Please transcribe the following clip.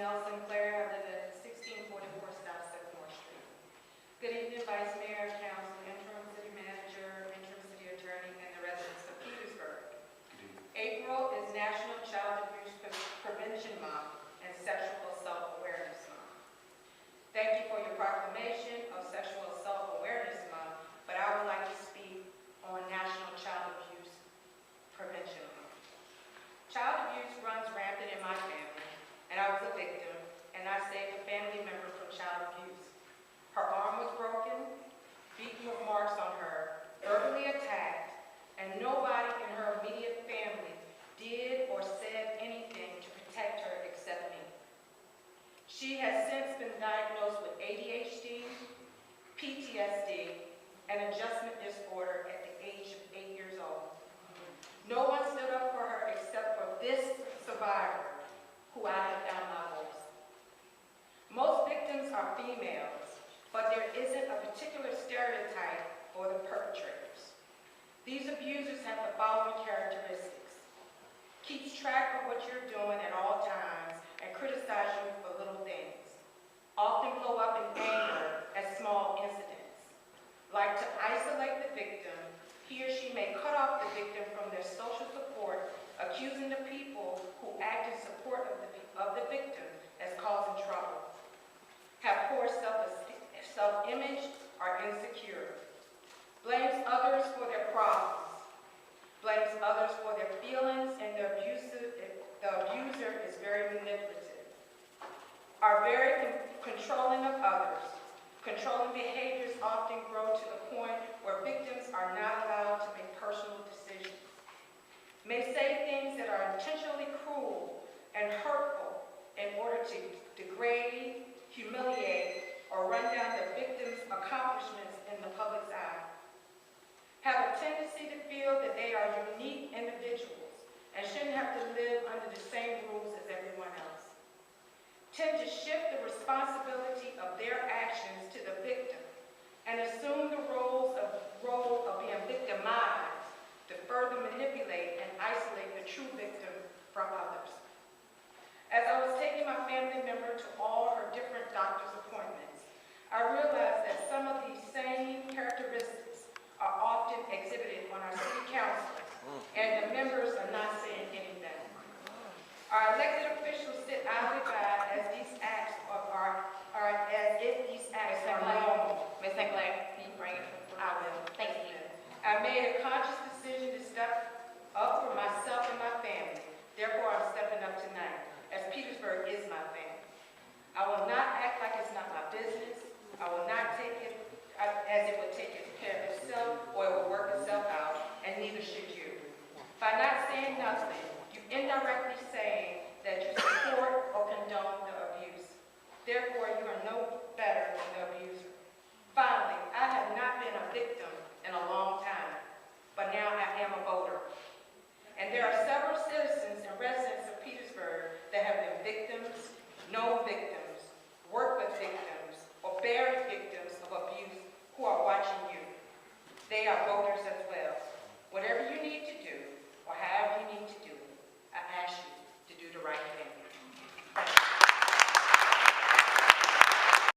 Janell Sinclair. I live at 1644 South Sycamore Street. Good evening, Vice Mayor, Council, Interim City Manager, Interim City Attorney, and the residents of Petersburg. April is National Child Abuse Prevention Month and Sexual Assault Awareness Month. Thank you for your proclamation of Sexual Assault Awareness Month, but I would like to speak on National Child Abuse Prevention Month. Child abuse runs rampant in my family, and I was a victim, and I saved a family member from child abuse. Her arm was broken, beaten with marks on her, verbally attacked, and nobody in her immediate family did or said anything to protect her except me. She has since been diagnosed with ADHD, PTSD, and adjustment disorder at the age of 8 years old. No one stood up for her except for this survivor, who I have found my voice. Most victims are females, but there isn't a particular stereotype for the perpetrators. These abusers have the following characteristics: keeps track of what you're doing at all times and criticize you for little things, often blow up in anger at small incidents, like to isolate the victim. He or she may cut off the victim from their social support, accusing the people who act in support of the victim as causing trouble, have poor self-image, are insecure, blames others for their problems, blames others for their feelings, and the abuser is very manipulative, are very controlling of others. Controlling behaviors often grow to the point where victims are not allowed to make personal decisions, may say things that are intentionally cruel and hurtful in order to degrade, humiliate, or run down the victim's accomplishments in the public's eye, have a tendency to feel that they are unique individuals and shouldn't have to live under the same rules as everyone else, tend to shift the responsibility of their actions to the victim and assume the role of being victimized to further manipulate and isolate the true victim from others. As I was taking my family member to all her different doctor's appointments, I realized that some of these same characteristics are often exhibited on our city council, and the members are not saying anything. Our elected officials sit idly by as these acts are as if these acts are normal. Ms. Sinclair, can you bring it? I will. Thank you. I made a conscious decision to step up for myself and my family. Therefore, I'm stepping up tonight, as Petersburg is my family. I will not act like it's not my business. I will not take it as it would take care of itself or it will work itself out, and neither should you. By not saying nothing, you indirectly saying that you support or condone the abuse. Therefore, you are no better than the abuser. Finally, I have not been a victim in a long time, but now I am a voter. And there are several citizens and residents of Petersburg that have been victims, known victims, worked with victims, or buried victims of abuse who are watching you. They are voters as well. Whatever you need to do, or however you need to do it, I ask you to do the right thing.